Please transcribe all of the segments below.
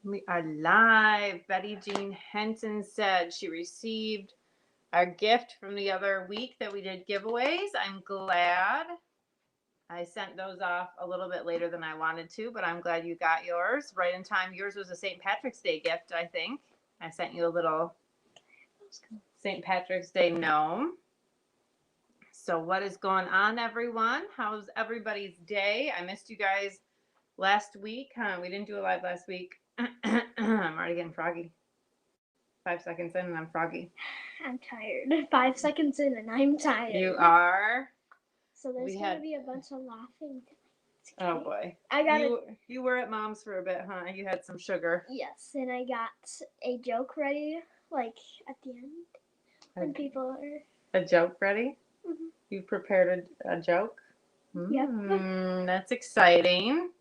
We are live. Betty Jean Henson said she received our gift from the other week that we did giveaways. I'm glad. I sent those off a little bit later than I wanted to, but I'm glad you got yours right in time. Yours was a St. Patrick's Day gift, I think. I sent you a little St. Patrick's Day gnome. So what is going on, everyone? How's everybody's day? I missed you guys last week, huh? We didn't do a live last week. I'm already getting froggy. 5 seconds in and I'm froggy. I'm tired. 5 seconds in and I'm tired. You are? So there's going to be a bunch of laughing. Oh boy. You were at mom's for a bit, huh? You had some sugar. Yes, and I got a joke ready, like at the end when people are. A joke ready? Mm-hmm. You prepared a joke? Yep. That's exciting.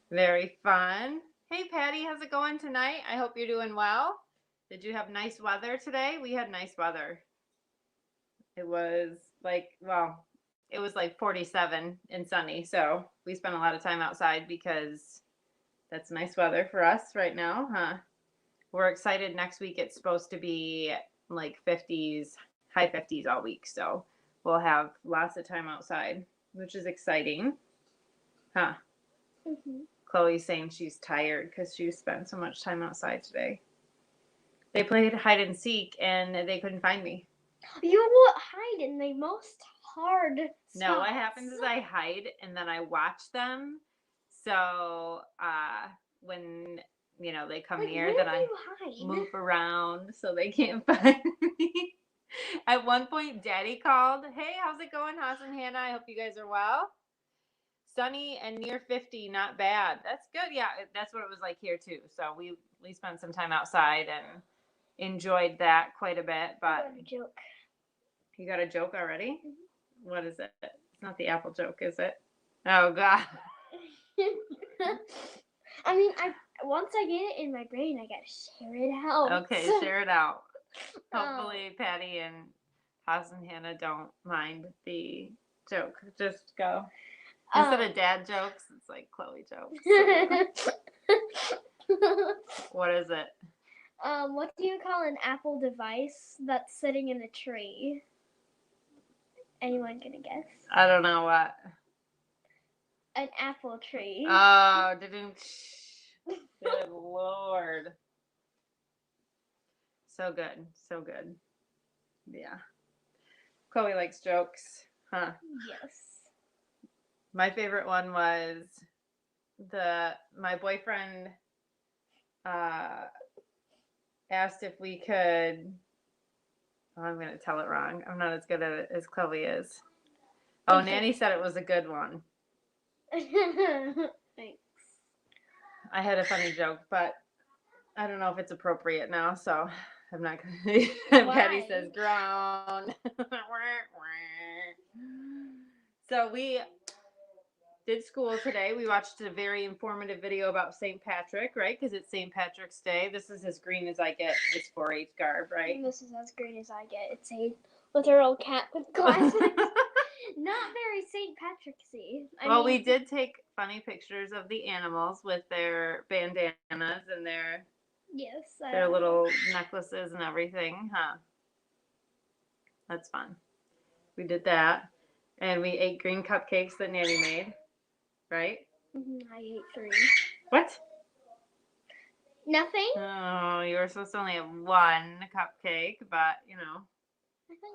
Very fun. Hey Patty, how's it going tonight? I hope you're doing well. Did you have nice weather today? We had nice weather. It was like 47 and sunny. So we spent a lot of time outside because that's nice weather for us right now, huh? We're excited. Next week it's supposed to be like 50s, high 50s all week. So we'll have lots of time outside, which is exciting, huh? Mm-hmm. Chloe's saying she's tired because she spent so much time outside today. They played hide and seek and they couldn't find me. You would hide in the most hard spots. No, what happens is I hide and then I watch them. So when they come near, then I move around so they can't find me. At one point, Daddy called, "Hey, how's it going, Haas and Hannah? I hope you guys are well. Sunny and near 50, not bad. That's good. Yeah, that's what it was like here too. So we spent some time outside and enjoyed that quite a bit. But I got a joke. You got a joke already? Mm-hmm. What is it? It's not the apple joke, is it? Oh God. I mean, once I get it in my brain, I gotta share it out. Okay, share it out. Hopefully, Patty and Haas and Hannah don't mind the joke. Just go. Instead of dad jokes, it's like Chloe jokes. What is it? What do you call an Apple device that's sitting in a tree? Anyone gonna guess? I don't know what. An apple tree. Oh, didn't. Good Lord. So good. So good. Yeah. Chloe likes jokes, huh? Yes. My favorite one was my boyfriend asked if we could. Oh, I'm going to tell it wrong. I'm not as good at it as Chloe is. Oh, Nanny said it was a good one. Thanks. I had a funny joke, but I don't know if it's appropriate now, so I'm not going to. Patty says grown. So we did school today. We watched a very informative video about St. Patrick, right? Because it's St. Patrick's Day. This is as green as I get. It's 4-H garb, right? And this is as green as I get. It's a literal cat with glasses. Not very St. Patrick's-y. Well, we did take funny pictures of the animals with their bandanas and their little necklaces and everything, huh? That's fun. We did that. And we ate green cupcakes that Nanny made, right? I ate 3. What? Nothing? Oh, you were supposed to only have 1 cupcake, but,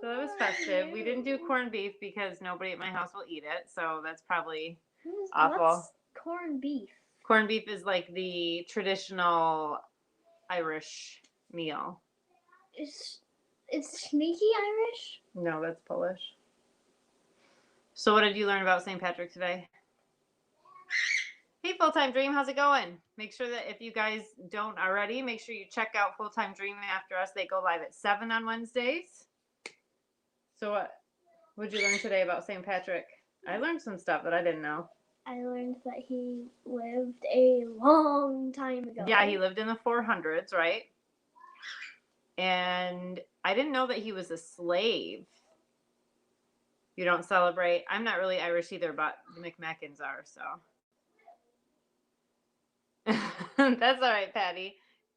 So it was festive. We didn't do corned beef because nobody at my house will eat it, so that's probably awful. What's corned beef? Corned beef is like the traditional Irish meal. Is Sneaky Irish? No, that's Polish. So what did you learn about St. Patrick today? Hey, Full-Time Dream, how's it going? Make sure that if you guys don't already, make sure you check out Full-Time Dream after us. They go live at 7 on Wednesdays. So what did you learn today about St. Patrick? I learned some stuff that I didn't know. I learned that he lived a long time ago. Yeah, he lived in the 400s, right? And I didn't know that he was a slave. You don't celebrate. I'm not really Irish either, but the McMackins are, so. That's all right, Patty.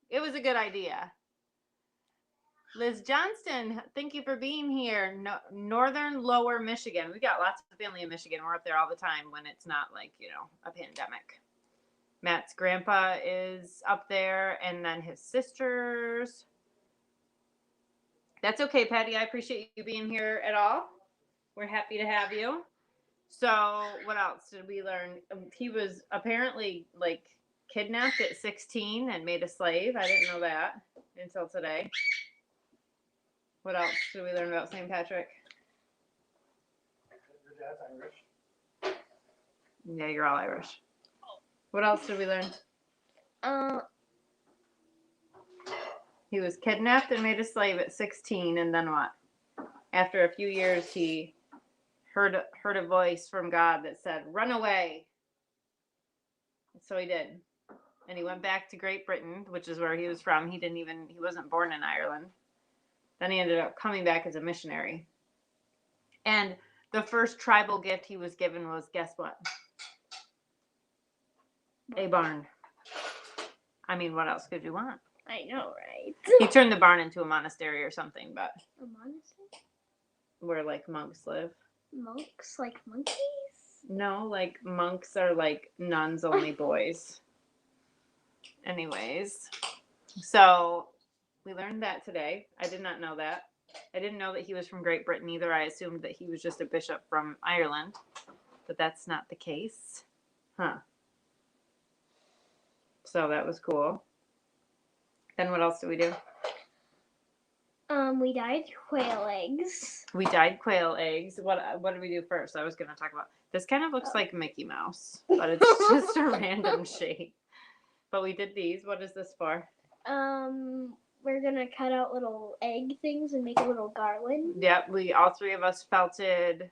It was a good idea. Liz Johnston, thank you for being here. Northern Lower Michigan. We got lots of family in Michigan. We're up there all the time when it's not like, a pandemic. Matt's grandpa is up there, and then his sisters. That's okay, Patty. I appreciate you being here at all. We're happy to have you. So what else did we learn? He was apparently kidnapped at 16 and made a slave. I didn't know that until today. What else did we learn about St. Patrick? Your dad's Irish. Yeah, you're all Irish. What else did we learn? He was kidnapped and made a slave at 16, and then what? After a few years, he heard a voice from God that said, "Run away." So he did. And he went back to Great Britain, which is where he was from. He wasn't born in Ireland. Then he ended up coming back as a missionary. And the first tribal gift he was given was, guess what? A barn. I mean, what else could you want? I know, right? He turned the barn into a monastery or something, but A monastery? where monks live. Monks like monkeys? No, monks are nuns, only boys. Anyways, so we learned that today. I did not know that. I didn't know that he was from Great Britain either. I assumed that he was just a bishop from Ireland, but that's not the case. Huh. So that was cool. Then what else did we do? We dyed quail eggs. We dyed quail eggs. What did we do first? I was going to talk about. This kind of looks like Mickey Mouse, but it's just a random shape. But we did these. What is this for? We're gonna cut out little egg things and make a little garland. Yep, all three of us felted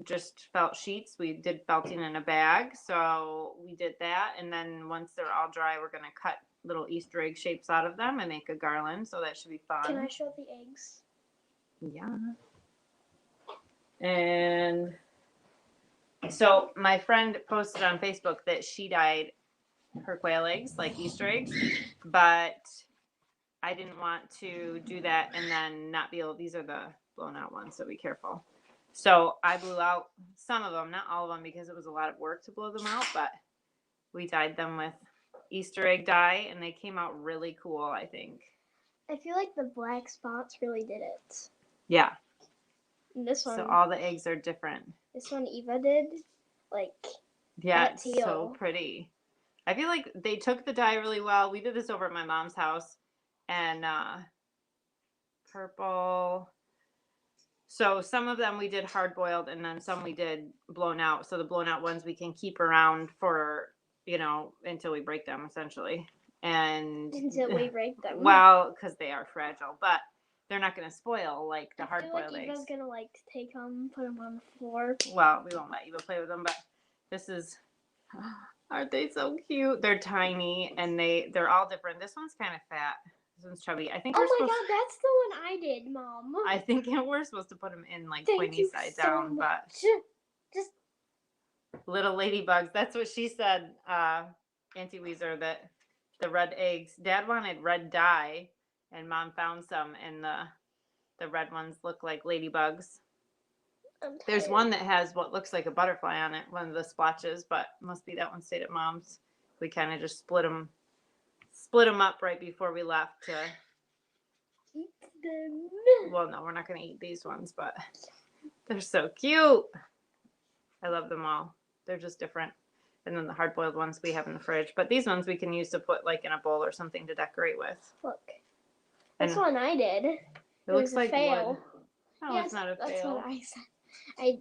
just felt sheets. We did felting in a bag, so we did that, and then once they're all dry, we're gonna cut little Easter egg shapes out of them and make a garland. So that should be fun. Can I show the eggs? Yeah. And so my friend posted on Facebook that she dyed her quail eggs like Easter eggs, but I didn't want to do that and then not be able. These are the blown out ones, so be careful. So I blew out some of them, not all of them, because it was a lot of work to blow them out, but we dyed them with Easter egg dye, and they came out really cool, I think. I feel like the black spots really did it. Yeah. And this one. So all the eggs are different. This one Eva did, yeah, that it's teal. so pretty. I feel like they took the dye really well. We did this over at my mom's house, and purple. So some of them we did hard boiled, and then some we did blown out. So the blown out ones we can keep around for, until we break them, essentially. And until we break them. Well, because they are fragile, but they're not going to spoil like the hard boiled eggs. Eva's gonna take them, put them on the floor. Well, we won't let Eva play with them, but this is. Aren't they so cute? They're tiny, and they're all different. This one's kind of fat. This one's chubby. I think. Oh my god, that's the one I did, Mom. I think we're supposed to put them in Thank pointy you side so down, much. but Just little ladybugs. That's what she said, Auntie Weezer, that the red eggs. Dad wanted red dye, and Mom found some, and the red ones look like ladybugs. There's one that has what looks like a butterfly on it, one of the splotches, but must be that one stayed at Mom's. We kind of just split them up right before we left to eat them. Well, no, we're not going to eat these ones, but they're so cute. I love them all. They're just different. And then the hard-boiled ones we have in the fridge. But these ones we can use to put in a bowl or something to decorate with. Look. And This one I did. It looks like fail. wood. No, Yes, it's not a that's fail. what I said. I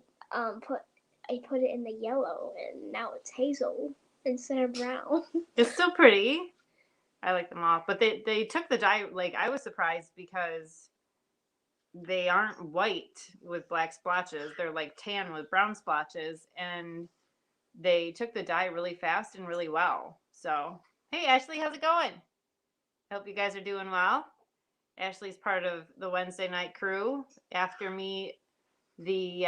put it in the yellow, and now it's hazel instead of brown. It's still pretty. I like them all. But they took the dye, I was surprised because they aren't white with black splotches. They're tan with brown splotches, and they took the dye really fast and really well. So, hey, Ashley, how's it going? Hope you guys are doing well. Ashley's part of the Wednesday night crew. After me, the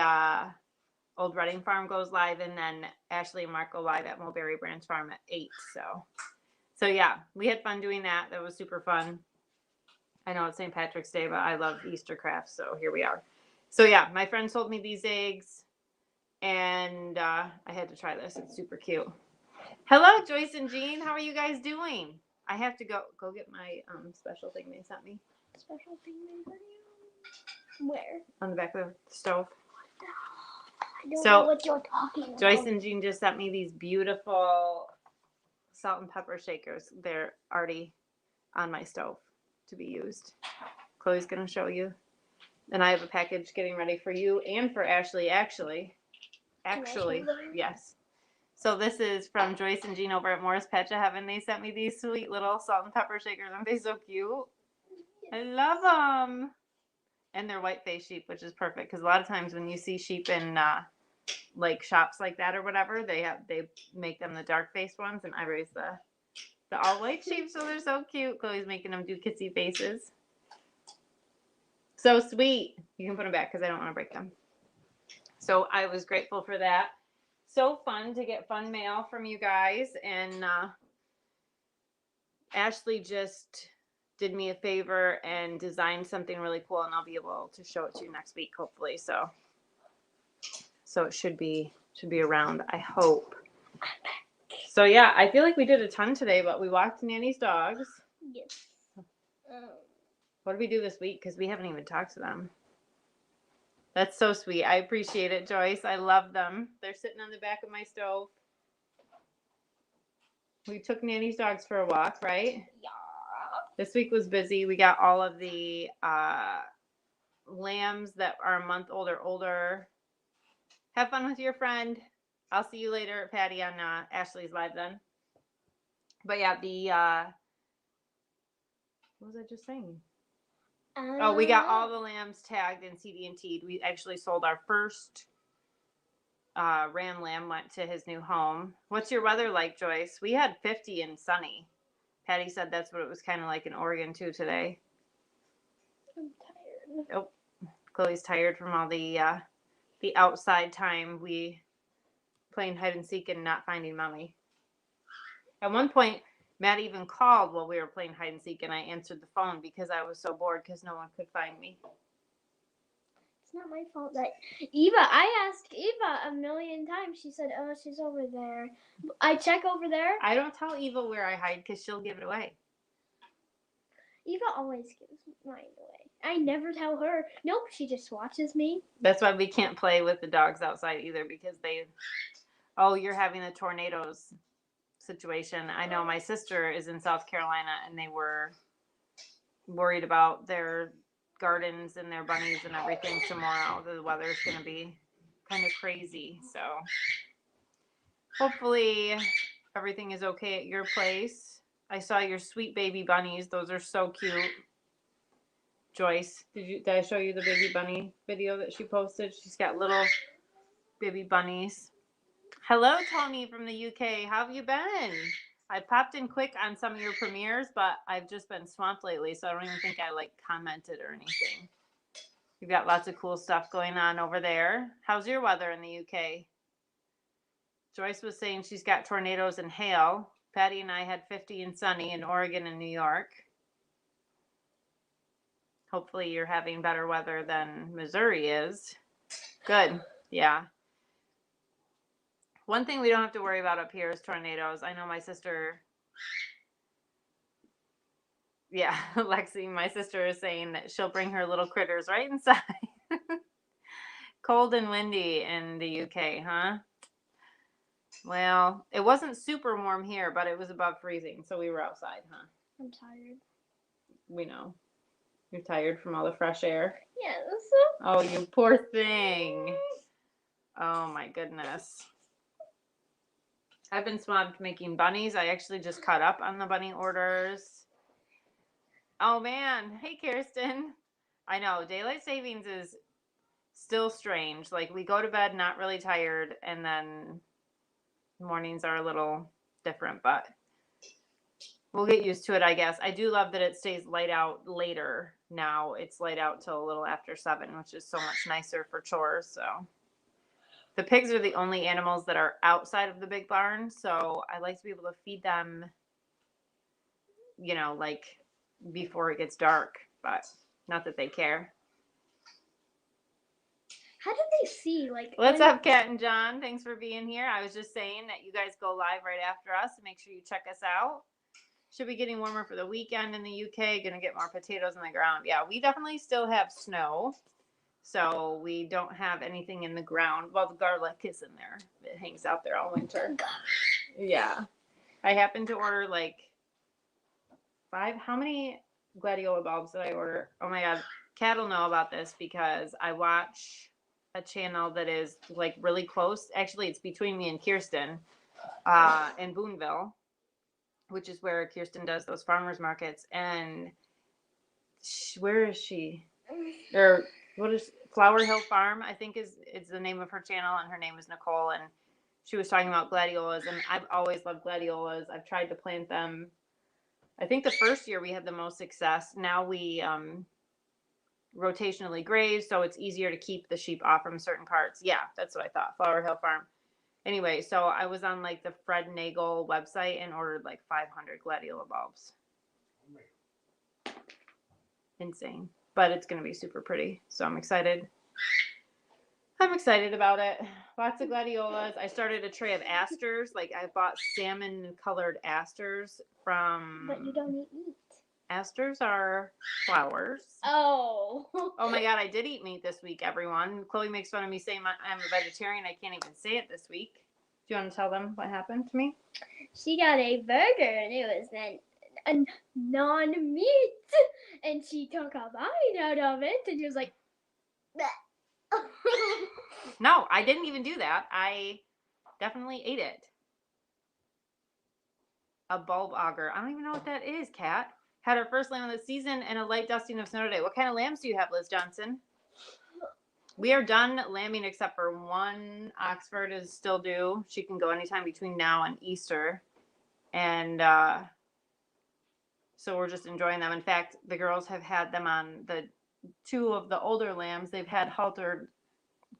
Old Reading Farm goes live, and then Ashley and Mark go live at Mulberry Branch Farm at 8. So So yeah, we had fun doing that. That was super fun. I know it's St. Patrick's Day, but I love Easter crafts, so here we are. So yeah, my friend sold me these eggs, and I had to try this. It's super cute. Hello, Joyce and Jean. How are you guys doing? I have to go get my special thing they sent me Special thing they for you. Where? on the back of the stove. I don't So, know what you're talking about. Joyce and Jean just sent me these beautiful salt and pepper shakers. They're already on my stove to be used. Chloe's going to show you. And I have a package getting ready for you and for Ashley, actually, yes. So this is from Joyce and Jean over at Morris Patch of Heaven. They sent me these sweet little salt and pepper shakers. Aren't they so cute? I love them. And they're white face sheep, which is perfect because a lot of times when you see sheep in like shops like that or whatever, they make them the dark faced ones, and I raise the all white sheep, so they're so cute. Chloe's making them do kissy faces. So sweet. You can put them back because I don't want to break them. So I was grateful for that. So fun to get fun mail from you guys. And Ashley just did me a favor and designed something really cool, and I'll be able to show it to you next week, hopefully. So it should be around, I hope. So yeah, I feel like we did a ton today, but we walked Nanny's dogs. Yes. What did we do this week? Because we haven't even talked to them. That's so sweet. I appreciate it, Joyce. I love them. They're sitting on the back of my stove. We took Nanny's dogs for a walk, right? Yeah. This week was busy. We got all of the lambs that are a month old or older. Have fun with your friend. I'll see you later, Patty, on Ashley's live then. But yeah, what was I just saying? Oh, we got all the lambs tagged and CD&T'd. We actually sold our first ram lamb, went to his new home. What's your weather like, Joyce? We had 50 and sunny. Patty said that's what it was kind of like in Oregon too today. I'm tired. Oh, Chloe's tired from all the outside time we playing hide and seek and not finding mommy. At one point, Matt even called while we were playing hide and seek, and I answered the phone because I was so bored because no one could find me. It's not my fault that I asked Eva a million times. She said, "Oh, she's over there." I check over there. I don't tell Eva where I hide because she'll give it away. Eva always gives mine away. I never tell her. Nope, she just watches me. That's why we can't play with the dogs outside either because you're having a tornadoes situation. I know my sister is in South Carolina and they were worried about their gardens and their bunnies and everything tomorrow. The weather's going to be kind of crazy. So hopefully everything is okay at your place. I saw your sweet baby bunnies. Those are so cute. Joyce, did I show you the baby bunny video that she posted? She's got little baby bunnies. Hello, Tony from the UK. How have you been? I popped in quick on some of your premieres, but I've just been swamped lately, so I don't even think I commented or anything. You've got lots of cool stuff going on over there. How's your weather in the UK? Joyce was saying she's got tornadoes and hail. Patty and I had 50 and sunny in Oregon and New York. Hopefully you're having better weather than Missouri is. Good. Yeah. One thing we don't have to worry about up here is tornadoes. I know my sister. Yeah, Lexi, my sister is saying that she'll bring her little critters right inside. Cold and windy in the UK, huh? Well, it wasn't super warm here, but it was above freezing, so we were outside, huh? I'm tired. We know. You're tired from all the fresh air? Yes. Oh, you poor thing. Oh, my goodness. I've been swamped making bunnies. I actually just caught up on the bunny orders. Oh, man. Hey, Kirsten. I know. Daylight savings is still strange. Like, we go to bed not really tired, and then mornings are a little different, but we'll get used to it, I guess. I do love that it stays light out later now. It's light out till a little after 7, which is so much nicer for chores. So the pigs are the only animals that are outside of the big barn, so I like to be able to feed them you know, like before it gets dark, but not that they care. How do they see? Like, What's when- up, Kat and John? Thanks for being here. I was just saying that you guys go live right after us. Make sure you check us out. Should be getting warmer for the weekend in the UK. Gonna get more potatoes in the ground. Yeah, we definitely still have snow. So we don't have anything in the ground. Well, the garlic is in there. It hangs out there all winter. Yeah. I happened to order like 5. How many gladiola bulbs did I order? Oh my God. Kat will know about this because I watch a channel that is like really close. Actually, it's between me and Kirsten in Boonville, which is where Kirsten does those farmers markets. And where is she? Or what is Flower Hill Farm, I think is the name of her channel, and her name is Nicole, and she was talking about gladiolas, and I've always loved gladiolas. I've tried to plant them. I think the first year we had the most success. Now we rotationally graze, so it's easier to keep the sheep off from certain parts. Yeah, that's what I thought. Flower Hill Farm. Anyway, so I was on like the Fred Nagel website and ordered like 500 gladiola bulbs. Insane. But it's going to be super pretty. So I'm excited. I'm excited about it. Lots of gladiolas. I started a tray of asters. Like I bought salmon colored asters from. But you don't eat meat. Asters are flowers. Oh. Oh my God, I did eat meat this week, everyone. Chloe makes fun of me saying I'm a vegetarian. I can't even say it this week. Do you want to tell them what happened to me? She got a burger and it was then a non-meat, and she took a bite out of it and she was like, "Bleh." No, I didn't even do that. I definitely ate it. A bulb auger. I don't even know what that is, Kat. Had our first lamb of the season and a light dusting of snow today. What kind of lambs do you have, Liz Johnson? We are done lambing except for one. Oxford is still due. She can go anytime between now and Easter. And so we're just enjoying them. In fact, the girls have had them on the 2 of the older lambs. They've had haltered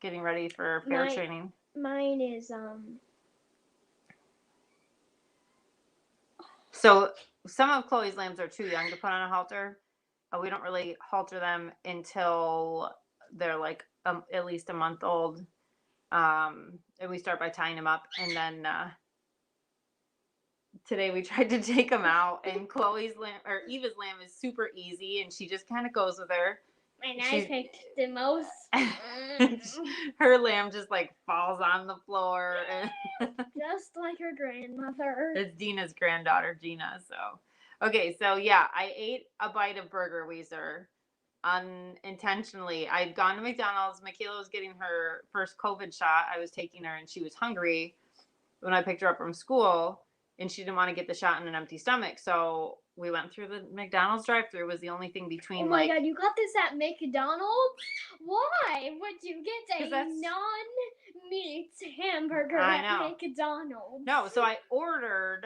getting ready for fair training. Mine is So some of Chloe's lambs are too young to put on a halter. We don't really halter them until they're like at least a month old. And we start by tying them up. And then today we tried to take them out. And Chloe's lamb, or Eva's lamb, is super easy. And she just kind of goes with her. and I picked the most. Her lamb just like falls on the floor. Just like her grandmother. It's Dina's granddaughter, Gina. So, okay, so yeah, I ate a bite of Burger Weezer unintentionally. I'd gone to McDonald's. Michaela was getting her first COVID shot. I was taking her, and she was hungry when I picked her up from school, and she didn't want to get the shot on an empty stomach. So we went through the McDonald's drive-thru. Was the only thing between. Oh my God, you got this at McDonald's? Why would you get 'Cause a that's- non-meat hamburger I at know. McDonald's? No, so I ordered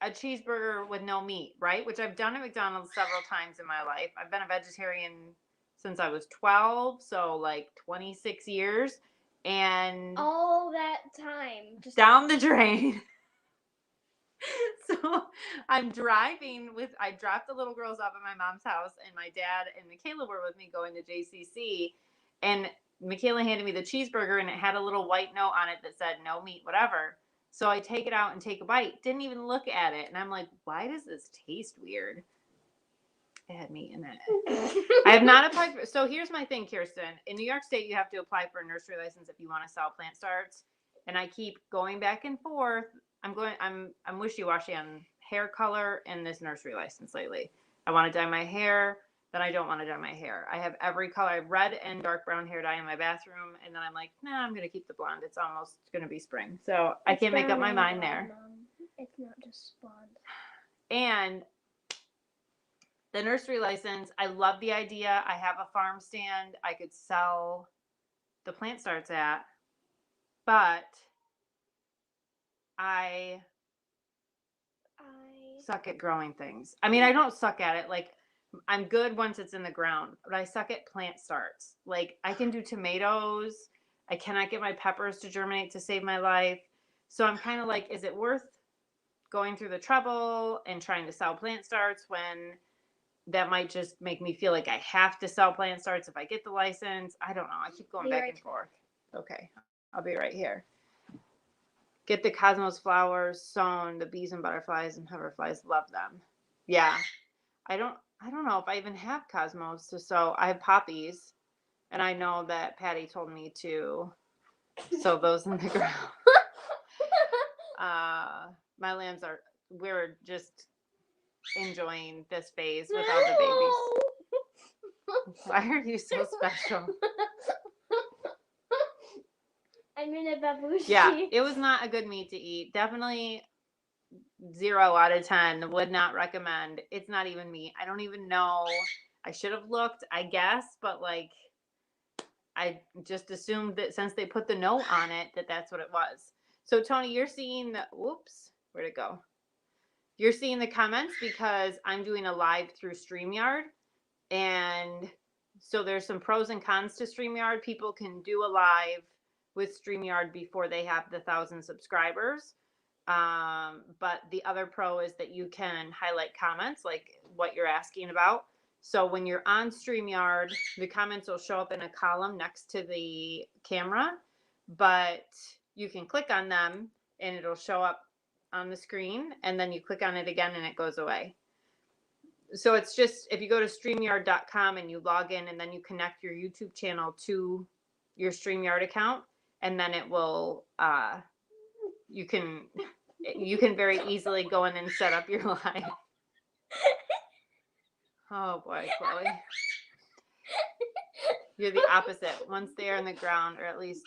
a cheeseburger with no meat, right? Which I've done at McDonald's several times in my life. I've been a vegetarian since I was 12, so like 26 years. And All that time. Just down the drain. So I'm driving I dropped the little girls off at my mom's house, and my dad and Michaela were with me going to JCC. And Michaela handed me the cheeseburger, and it had a little white note on it that said no meat, whatever. So I take it out and take a bite. Didn't even look at it. And I'm like, why does this taste weird? It had meat in it. I have not applied for. So here's my thing, Kirsten. In New York State, you have to apply for a nursery license if you want to sell plant starts. And I keep going back and forth. I'm wishy-washy on hair color and this nursery license lately. I want to dye my hair, then I don't want to dye my hair. I have every color. I have red and dark brown hair dye in my bathroom, and then I'm like, nah, I'm gonna keep the blonde. It's almost gonna be spring, so I can't make up my mind there. It's not just blonde. And the nursery license, I love the idea. I have a farm stand I could sell the plant starts at, but I suck at growing things. I mean, I don't suck at it. Like, I'm good once it's in the ground, but I suck at plant starts. Like, I can do tomatoes. I cannot get my peppers to germinate to save my life. So I'm kind of like, is it worth going through the trouble and trying to sell plant starts when that might just make me feel like I have to sell plant starts if I get the license. I don't know. I keep going Be back right and forth. Okay. I'll be right here. Get the cosmos flowers sown. The bees and butterflies and hoverflies love them. Yeah. I don't know if I even have cosmos to sow. I have poppies, and I know that Patty told me to sow those in the ground. My lambs we're just enjoying this phase with all the babies. Why are you so special? I'm in a babushki. Yeah, it was not a good meat to eat. Definitely 0 out of 10. Would not recommend. It's not even meat. I don't even know. I should have looked, I guess, but like I just assumed that since they put the note on it, that's what it was. So Tony, you're seeing the, whoops, where'd it go? You're seeing the comments because I'm doing a live through StreamYard. And so there's some pros and cons to StreamYard. People can do a live with StreamYard before they have the 1,000 subscribers. But the other pro is that you can highlight comments like what you're asking about. So when you're on StreamYard, the comments will show up in a column next to the camera, but you can click on them and it'll show up on the screen, and then you click on it again and it goes away. So it's just, if you go to StreamYard.com and you log in and then you connect your YouTube channel to your StreamYard account, and then it will, you can very easily go in and set up your live. Oh boy, Chloe. You're the opposite. Once they are in the ground, or at least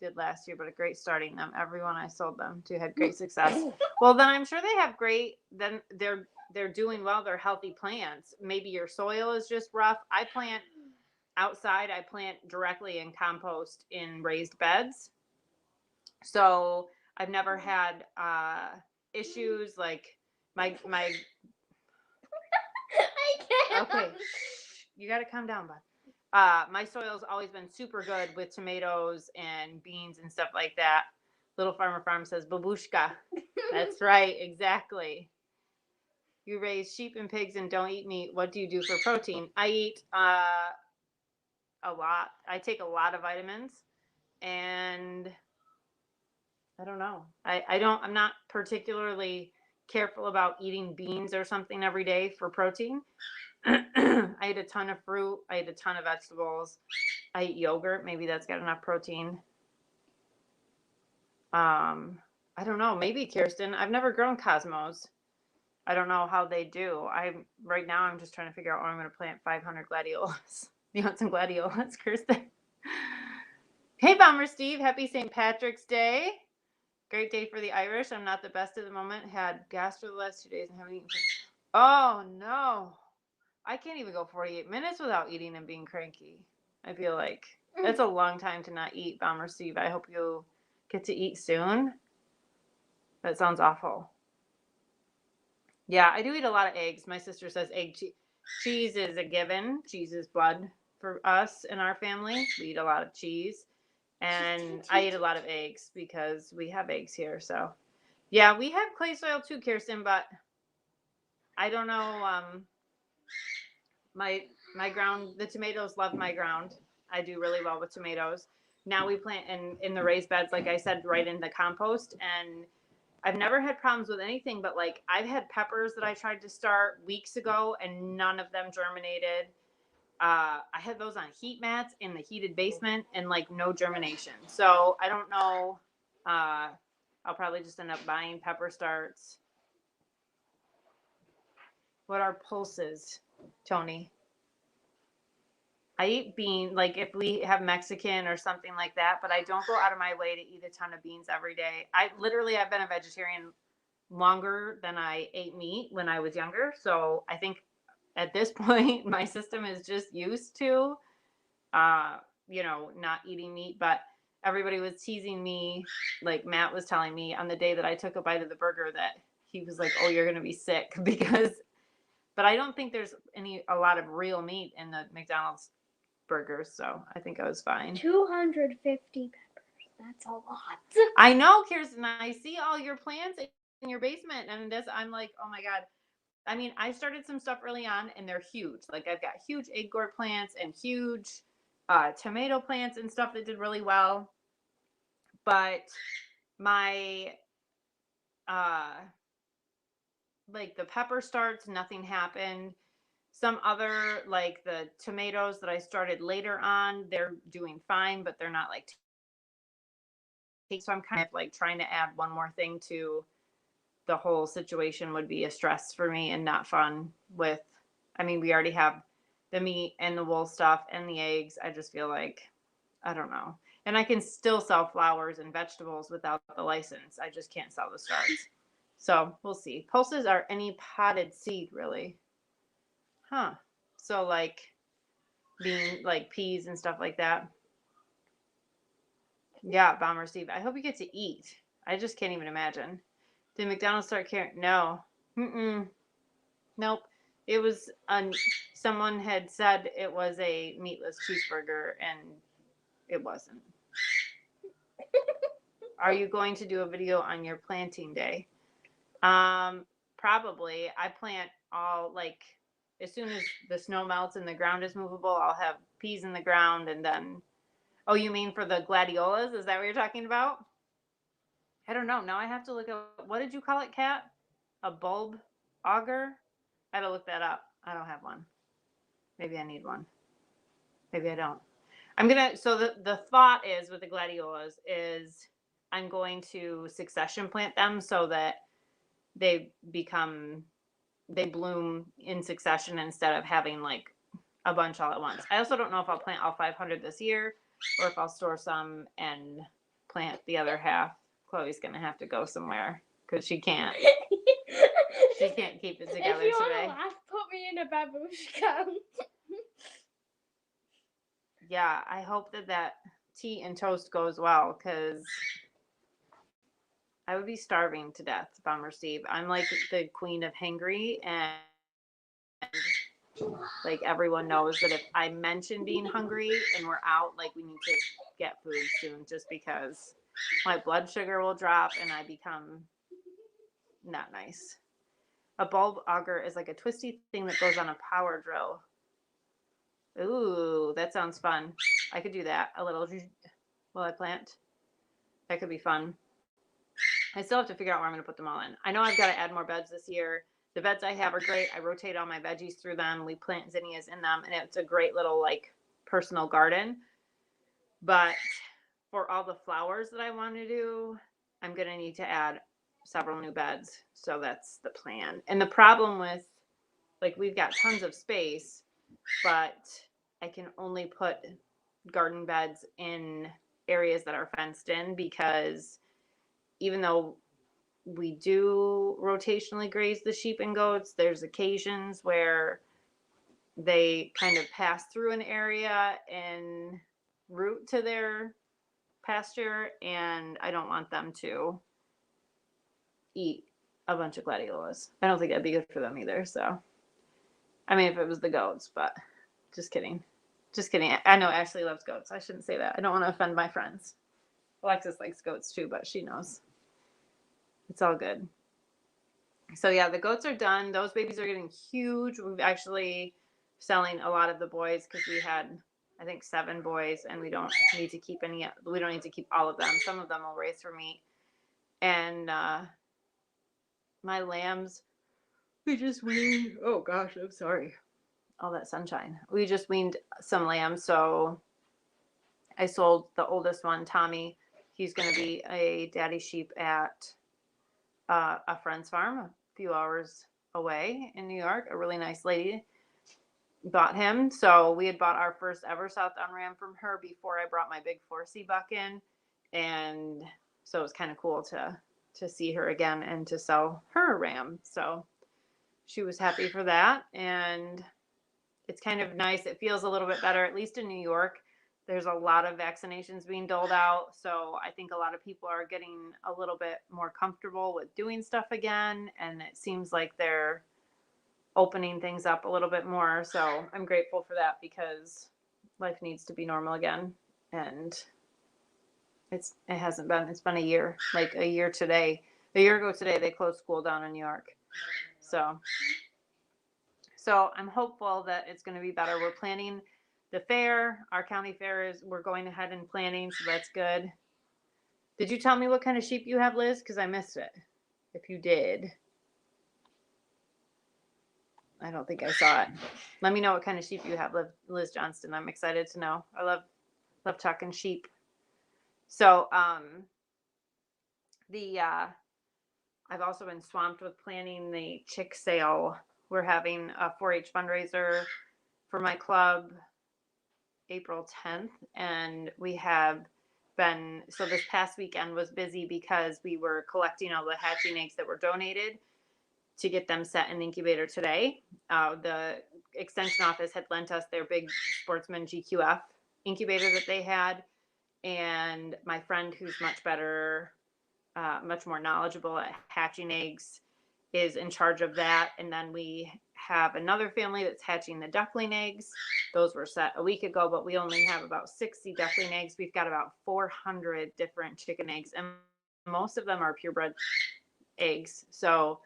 did last year, but a great starting them. Everyone I sold them to had great success. Well, then I'm sure they have great, then they're doing well. They're healthy plants. Maybe your soil is just rough. I plant outside. I plant directly in compost in raised beds. So I've never had issues like my I can't. okay. You got to calm down, bud. My soil's always been super good with tomatoes and beans and stuff like that. Little Farmer Farm says, babushka. That's right, exactly. You raise sheep and pigs and don't eat meat. What do you do for protein? I eat a lot. I take a lot of vitamins, and I don't know. I'm not particularly careful about eating beans or something every day for protein. I eat a ton of fruit. I eat a ton of vegetables. I eat yogurt. Maybe that's got enough protein. I don't know. Maybe, Kirsten. I've never grown cosmos. I don't know how they do. Right now I'm just trying to figure out where I'm going to plant 500 gladiolas. You want some gladiolas, Kirsten? Hey, Bomber Steve. Happy St. Patrick's Day. Great day for the Irish. I'm not the best at the moment. Had gastro the last 2 days and haven't eaten. Oh, no. I can't even go 48 minutes without eating and being cranky. I feel like that's a long time to not eat, Bomber Steve. I hope you get to eat soon. That sounds awful. Yeah, I do eat a lot of eggs. My sister says cheese is a given. Cheese is blood for us in our family. We eat a lot of cheese. And I eat a lot of eggs because we have eggs here. So, yeah, we have clay soil too, Kirsten, but I don't know. My ground, the tomatoes love my ground. I do really well with tomatoes. Now we plant in the raised beds, like I said, right in the compost. And I've never had problems with anything, but like I've had peppers that I tried to start weeks ago and none of them germinated. I had those on heat mats in the heated basement and like no germination. So I don't know. I'll probably just end up buying pepper starts. What are pulses, Tony? I eat beans, like if we have Mexican or something like that, but I don't go out of my way to eat a ton of beans every day. I've been a vegetarian longer than I ate meat when I was younger. So I think at this point, my system is just used to, not eating meat. But everybody was teasing me, like Matt was telling me on the day that I took a bite of the burger that he was like, "Oh, you're going to be sick," but I don't think there's a lot of real meat in the McDonald's burgers, so I think I was fine. 250 peppers. That's a lot. I know, Kirsten. I see all your plants, and in your basement. And this, I'm like, oh my God. I mean, I started some stuff early on and they're huge. Like I've got huge egg gourd plants and huge tomato plants and stuff that did really well. But my like the pepper starts, nothing happened. Some other, like the tomatoes that I started later on, they're doing fine, but they're not like so I'm kind of like trying to add one more thing to the whole situation would be a stress for me and not fun with, I mean, we already have the meat and the wool stuff and the eggs. I just feel like, I don't know. And I can still sell flowers and vegetables without the license. I just can't sell the stars. So we'll see. Pulses are any potted seed, really. Huh. So like being like peas and stuff like that. Yeah, Bomber Steve. I hope you get to eat. I just can't even imagine. Did McDonald's start caring? No. Nope. It was someone had said it was a meatless cheeseburger and it wasn't. Are you going to do a video on your planting day? Probably. I plant all like as soon as the snow melts and the ground is movable, I'll have peas in the ground and then oh, you mean for the gladiolas? Is that what you're talking about? I don't know. Now I have to look at what did you call it, Kat? A bulb auger? I had to look that up. I don't have one. Maybe I need one. Maybe I don't. So the thought is with the gladiolas is I'm going to succession plant them so that they bloom in succession instead of having like a bunch all at once. I also don't know if I'll plant all 500 this year or if I'll store some and plant the other half. Chloe's going to have to go somewhere because she can't keep it together if you today. want to laugh, put me in a babushka. Yeah, I hope that tea and toast goes well because I would be starving to death, Bomber Steve. I'm like the queen of hangry, and like everyone knows that if I mention being hungry and we're out, like we need to get food soon just because my blood sugar will drop and I become not nice. A bulb auger is like a twisty thing that goes on a power drill. Ooh, that sounds fun. I could do that a little while I plant. That could be fun. I still have to figure out where I'm going to put them all in. I know I've got to add more beds this year. The beds I have are great. I rotate all my veggies through them. We plant zinnias in them, and it's a great little like personal garden. But for all the flowers that I want to do, I'm going to need to add several new beds. So that's the plan. And the problem with, like, we've got tons of space, but I can only put garden beds in areas that are fenced in because even though we do rotationally graze the sheep and goats, there's occasions where they kind of pass through an area en route to their pasture, and I don't want them to eat a bunch of gladiolas. I don't think that'd be good for them either. So, I mean, if it was the goats, but just kidding. Just kidding. I know Ashley loves goats. I shouldn't say that. I don't want to offend my friends. Alexis likes goats too, but she knows. It's all good. So yeah, the goats are done. Those babies are getting huge. We've actually selling a lot of the boys because we had, I think, 7 boys, and we don't need to keep any. We don't need to keep all of them. Some of them will raise for meat. And my lambs, we just weaned. Oh gosh, I'm sorry. All that sunshine. We just weaned some lambs, so I sold the oldest one, Tommy. He's going to be a daddy sheep at a friend's farm a few hours away in New York. A really nice lady bought him. So we had bought our first ever Southdown ram from her before I brought my big 4C buck in. And so it was kind of cool to see her again and to sell her a ram. So she was happy for that. And it's kind of nice. It feels a little bit better, at least in New York. There's a lot of vaccinations being doled out. So I think a lot of people are getting a little bit more comfortable with doing stuff again. And it seems like they're opening things up a little bit more. So I'm grateful for that because life needs to be normal again. And it's been a year, like a year today A year ago today, they closed school down in New York. So I'm hopeful that it's going to be better. We're planning the fair. Our county fair we're going ahead and planning, so that's good. Did you tell me what kind of sheep you have, Liz? Because I missed it. If you did. I don't think I saw it. Let me know what kind of sheep you have, Liz Johnston. I'm excited to know. I love talking sheep. So I've also been swamped with planning the chick sale. We're having a 4-H fundraiser for my club April 10th, and we have been, so this past weekend was busy because we were collecting all the hatching eggs that were donated to get them set in the incubator today. The extension office had lent us their big Sportsman GQF incubator that they had, and my friend, who's much more knowledgeable at hatching eggs, is in charge of that. And then we have another family that's hatching the duckling eggs. Those were set a week ago, but we only have about 60 duckling eggs. We've got about 400 different chicken eggs, and most of them are purebred eggs. So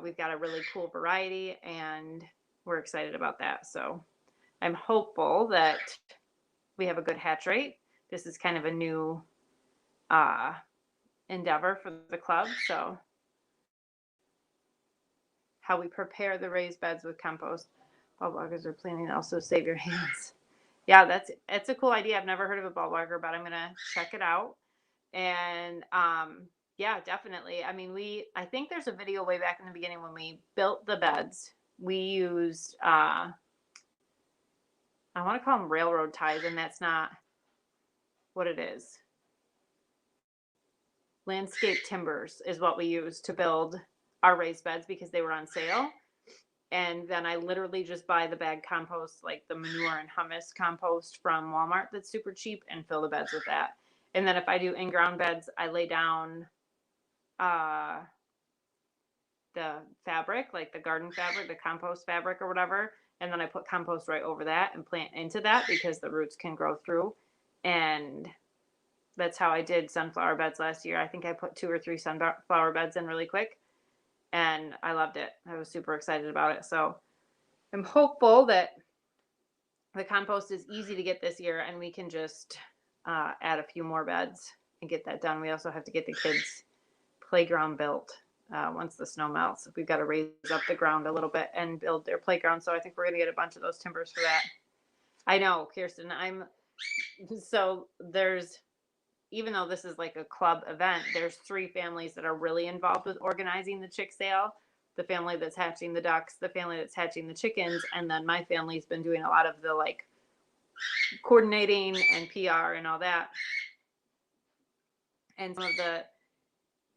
we've got a really cool variety, and we're excited about that. So I'm hopeful that we have a good hatch rate. This is kind of a new endeavor for the club. So how we prepare the raised beds with compost. Ball bloggers are planning to also save your hands. Yeah, it's a cool idea. I've never heard of a ball blogger, but I'm gonna check it out. And yeah, definitely. I mean, I think there's a video way back in the beginning when we built the beds. We used I want to call them railroad ties, and that's not what it is. Landscape timbers is what we used to build our raised beds because they were on sale. And then I literally just buy the bag compost, like the manure and hummus compost from Walmart that's super cheap, and fill the beds with that. And then if I do in-ground beds, I lay down the fabric, like the garden fabric, the compost fabric or whatever. And then I put compost right over that and plant into that because the roots can grow through. And that's how I did sunflower beds last year. I think I put 2 or 3 sunflower beds in really quick, and I loved it. I was super excited about it. So I'm hopeful that the compost is easy to get this year, and we can just add a few more beds and get that done. We also have to get the kids' playground built once the snow melts. We've got to raise up the ground a little bit and build their playground. So I think we're going to get a bunch of those timbers for that. I know, Kirsten, even though this is like a club event, there's 3 families that are really involved with organizing the chick sale. The family that's hatching the ducks, the family that's hatching the chickens, and then my family's been doing a lot of the like coordinating and PR and all that. And some of the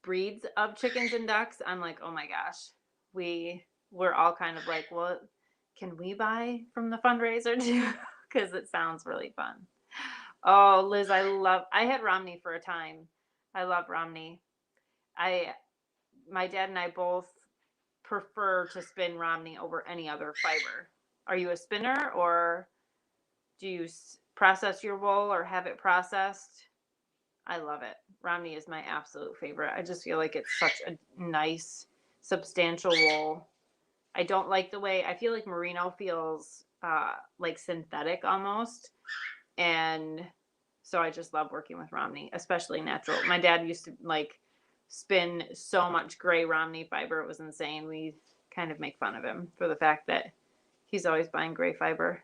breeds of chickens and ducks, I'm like, oh my gosh, we're all kind of like, well, can we buy from the fundraiser too? Because it sounds really fun. Oh, Liz, I had Romney for a time. I love Romney. My dad and I both prefer to spin Romney over any other fiber. Are you a spinner, or do you process your wool or have it processed? I love it. Romney is my absolute favorite. I just feel like it's such a nice, substantial wool. I don't like the way, I feel like merino feels like synthetic almost. And so I just love working with Romney, especially natural. My dad used to like spin so much gray Romney fiber. It was insane. We kind of make fun of him for the fact that he's always buying gray fiber.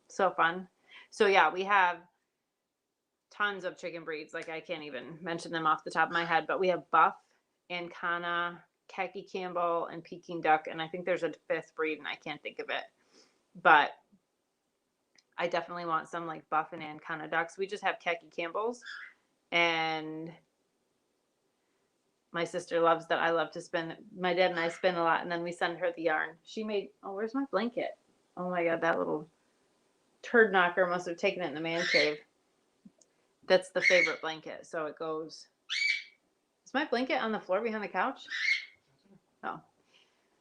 So fun. So yeah, we have tons of chicken breeds. Like I can't even mention them off the top of my head, but we have Buff, Ancona, Khaki Campbell, and Peking Duck. And I think there's a 5th breed and I can't think of it, but I definitely want some like Buff and Ancona ducks. We just have Khaki Campbells, and my sister loves that. I love to spin. My dad and I spin a lot, and then we send her the yarn. She made, oh, where's my blanket? Oh my God, that little turd knocker must have taken it in the man cave. That's the favorite blanket. So it goes, is my blanket on the floor behind the couch? Oh,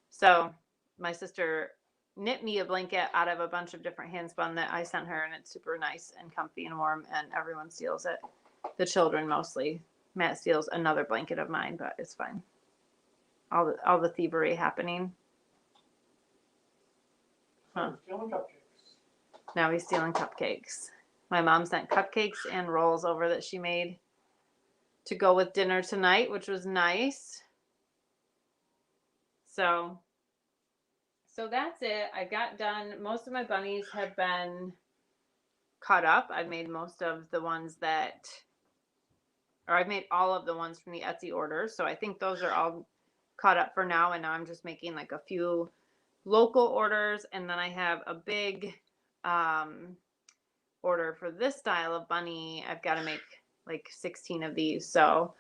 so my sister knit me a blanket out of a bunch of different hand spun that I sent her, and it's super nice and comfy and warm, and everyone steals it. The children mostly. Matt steals another blanket of mine, but it's fine. All the thievery happening. Huh. Stealing cupcakes. Now he's stealing cupcakes. My mom sent cupcakes and rolls over that she made to go with dinner tonight, which was nice. So that's it. I got done. Most of my bunnies have been caught up. I've made most of the ones I've made all of the ones from the Etsy orders. So I think those are all caught up for now. And now I'm just making like a few local orders. And then I have a big order for this style of bunny. I've got to make like 16 of these. So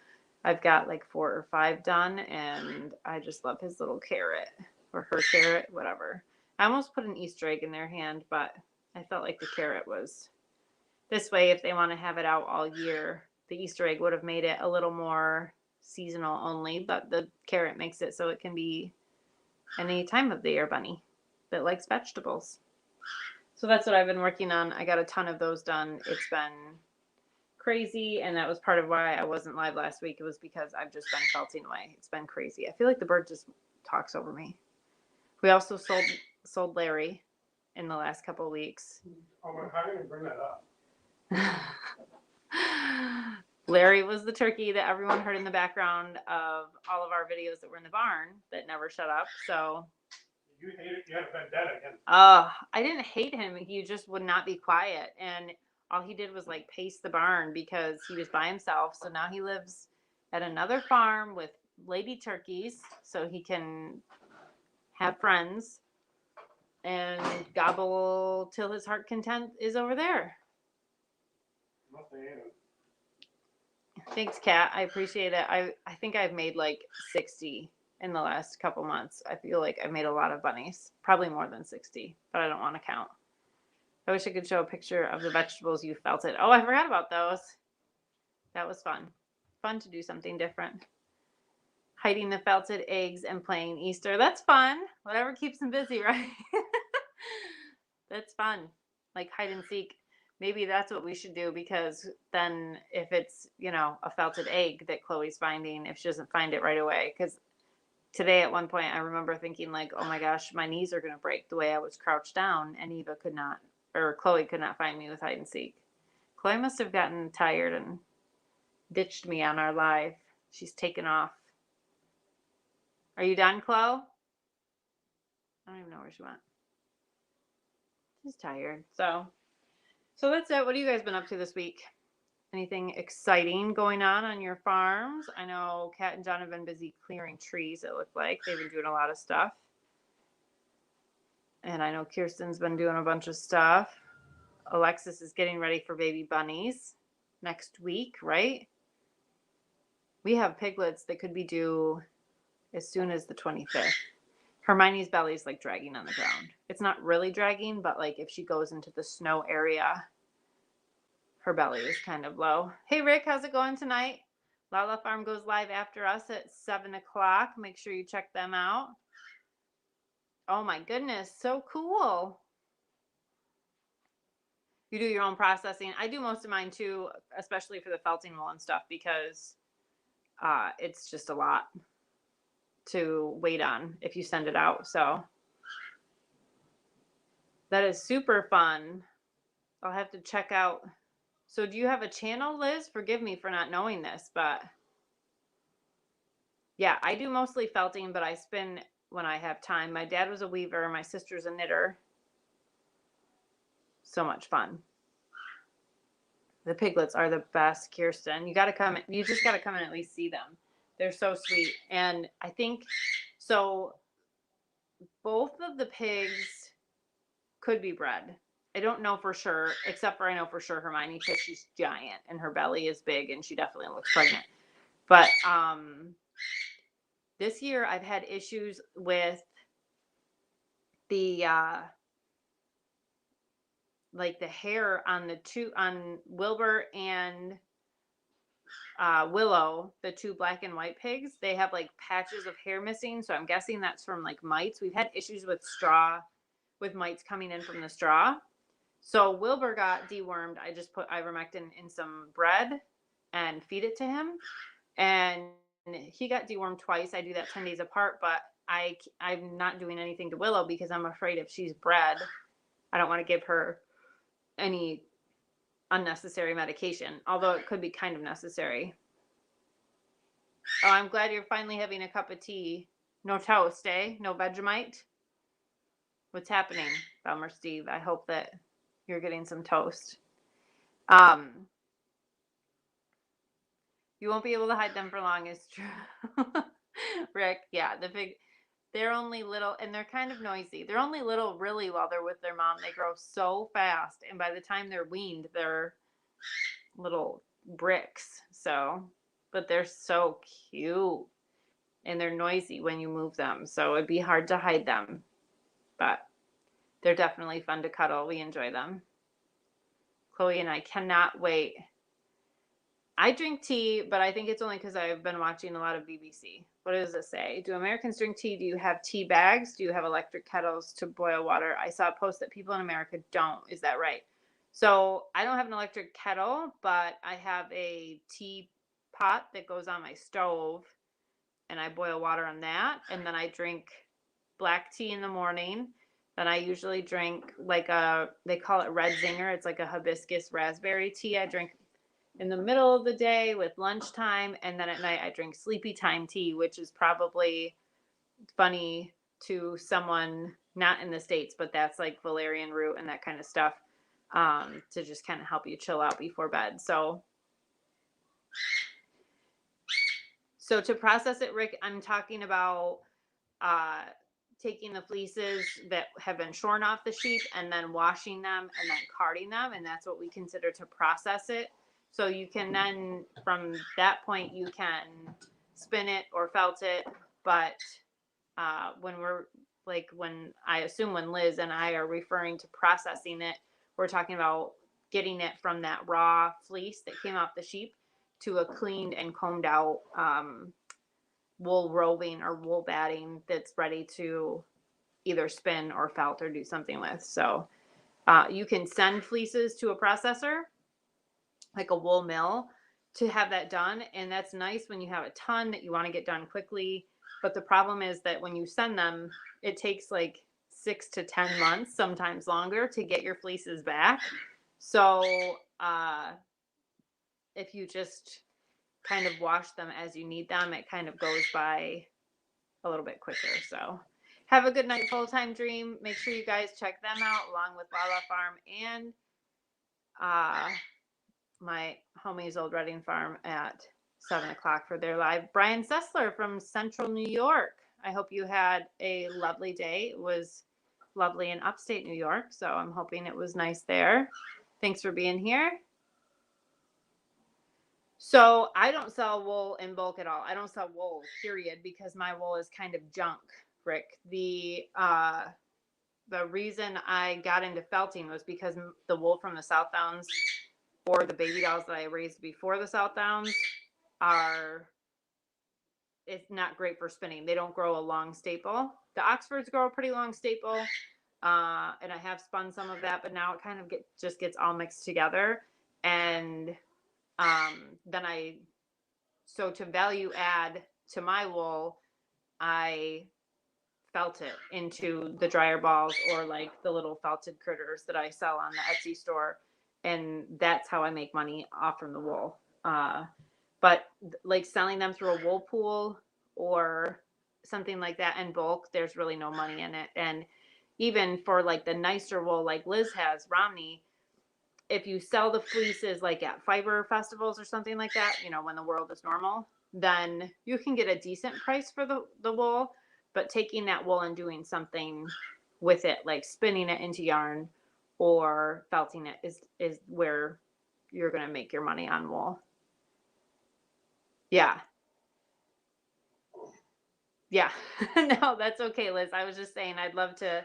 I've got like 4 or 5 done. And I just love his little carrot or her carrot, whatever. I almost put an Easter egg in their hand, but I felt like the carrot was this way. If they want to have it out all year, the Easter egg would have made it a little more seasonal only, but the carrot makes it so it can be any time of the year bunny that likes vegetables. So that's what I've been working on. I got a ton of those done. It's been crazy, and that was part of why I wasn't live last week. It was because I've just been felting away. It's been crazy. I feel like the bird just talks over me. We also sold Larry in the last couple of weeks. Oh, how are you going to bring that up? Larry was the turkey that everyone heard in the background of all of our videos that were in the barn that never shut up. So You hate it. You had a vendetta against I didn't hate him. He just would not be quiet, and all he did was like pace the barn because he was by himself. So now he lives at another farm with lady turkeys, so he can have friends and gobble till his heart content is over there. Must have hated it. Thanks, Kat. I appreciate it. I think I've made like 60 in the last couple months. I feel like I've made a lot of bunnies, probably more than 60, but I don't want to count. I wish I could show a picture of the vegetables you felted. Oh, I forgot about those. That was fun. Fun to do something different. Hiding the felted eggs and playing Easter. That's fun. Whatever keeps them busy, right? That's fun. Like hide and seek. Maybe that's what we should do, because then if it's, a felted egg that Chloe's finding, if she doesn't find it right away, because today at one point I remember thinking like, oh my gosh, my knees are going to break the way I was crouched down, and Chloe could not find me with hide and seek. Chloe must have gotten tired and ditched me on our live. She's taken off. Are you done, Chloe? I don't even know where she went. She's tired. So that's it. What have you guys been up to this week? Anything exciting going on your farms? I know Kat and John have been busy clearing trees, it looked like. They've been doing a lot of stuff. And I know Kirsten's been doing a bunch of stuff. Alexis is getting ready for baby bunnies next week, right? We have piglets that could be due as soon as the 25th. Hermione's belly is like dragging on the ground. It's not really dragging, but like if she goes into the snow area, her belly is kind of low. Hey Rick, how's it going tonight? Lala Farm goes live after us at 7 o'clock. Make sure you check them out. Oh my goodness, so cool. You do your own processing. I do most of mine too, especially for the felting wool and stuff, because it's just a lot to wait on if you send it out. So that is super fun. I'll have to check out. So do you have a channel, Liz? Forgive me for not knowing this, but yeah, I do mostly felting, but I spin when I have time. My dad was a weaver. My sister's a knitter. So much fun. The piglets are the best, Kirsten. You got to come. You just got to come and at least see them. They're so sweet. And I think so. Both of the pigs could be bred. I don't know for sure, except for I know for sure Hermione, because she's giant and her belly is big and she definitely looks pregnant. But this year I've had issues with the like the hair on on Wilbur and Willow, the 2 black and white pigs. They have like patches of hair missing, so I'm guessing that's from like mites. We've had issues with mites coming in from the straw. So Wilbur got dewormed. I just put ivermectin in some bread and feed it to him. And he got dewormed twice. I do that 10 days apart, but I'm not doing anything to Willow because I'm afraid if she's bred, I don't want to give her any unnecessary medication, although it could be kind of necessary. Oh, I'm glad you're finally having a cup of tea. No toast, eh? No Vegemite? What's happening, Bummer Steve? I hope that you're getting some toast. You won't be able to hide them for long, is true. Rick, yeah, they're only little, and they're kind of noisy. They're only little really while they're with their mom. They grow so fast, and by the time they're weaned, they're little bricks. So, but they're so cute, and they're noisy when you move them. So it'd be hard to hide them, but they're definitely fun to cuddle. We enjoy them. Chloe and I cannot wait. I drink tea, but I think it's only because I've been watching a lot of BBC. What does it say? Do Americans drink tea? Do you have tea bags? Do you have electric kettles to boil water? I saw a post that people in America don't. Is that right? So I don't have an electric kettle, but I have a tea pot that goes on my stove, and I boil water on that. And then I drink black tea in the morning. Then I usually drink they call it red zinger. It's like a hibiscus raspberry tea. I drink in the middle of the day with lunchtime, and then at night I drink sleepy time tea, which is probably funny to someone not in the States, but that's like valerian root and that kind of stuff, to just kind of help you chill out before bed. So to process it, Rick, I'm talking about taking the fleeces that have been shorn off the sheep and then washing them and then carding them, and that's what we consider to process it. So you can then, from that point, you can spin it or felt it. But when Liz and I are referring to processing it, we're talking about getting it from that raw fleece that came off the sheep to a cleaned and combed out wool roving or wool batting that's ready to either spin or felt or do something with. So you can send fleeces to a processor, like a wool mill, to have that done. And that's nice when you have a ton that you want to get done quickly. But the problem is that when you send them, it takes like 6 to 10 months, sometimes longer, to get your fleeces back. So if you just kind of wash them as you need them, it kind of goes by a little bit quicker. So have a good night, Full-Time Dream. Make sure you guys check them out along with Lala Farm and my homie's Old Reading Farm at 7 o'clock for their live. Brian Sessler from Central New York. I hope you had a lovely day. It was lovely in upstate New York, so I'm hoping it was nice there. Thanks for being here. So I don't sell wool in bulk at all. I don't sell wool, period, because my wool is kind of junk, Rick. The reason I got into felting was because the wool from the Southdowns or the baby dolls that I raised before the Southdowns it's not great for spinning. They don't grow a long staple. The Oxfords grow a pretty long staple, and I have spun some of that, but now it kind of just gets all mixed together. And then to value add to my wool, I felt it into the dryer balls or like the little felted critters that I sell on the Etsy store. And that's how I make money off from the wool. But like selling them through a wool pool or something like that in bulk, there's really no money in it. And even for like the nicer wool, like Liz has, Romney, if you sell the fleeces like at fiber festivals or something like that, when the world is normal, then you can get a decent price for the wool. But taking that wool and doing something with it, like spinning it into yarn or felting it, is where you're going to make your money on wool. Yeah. No, that's okay, Liz. I was just saying I'd love to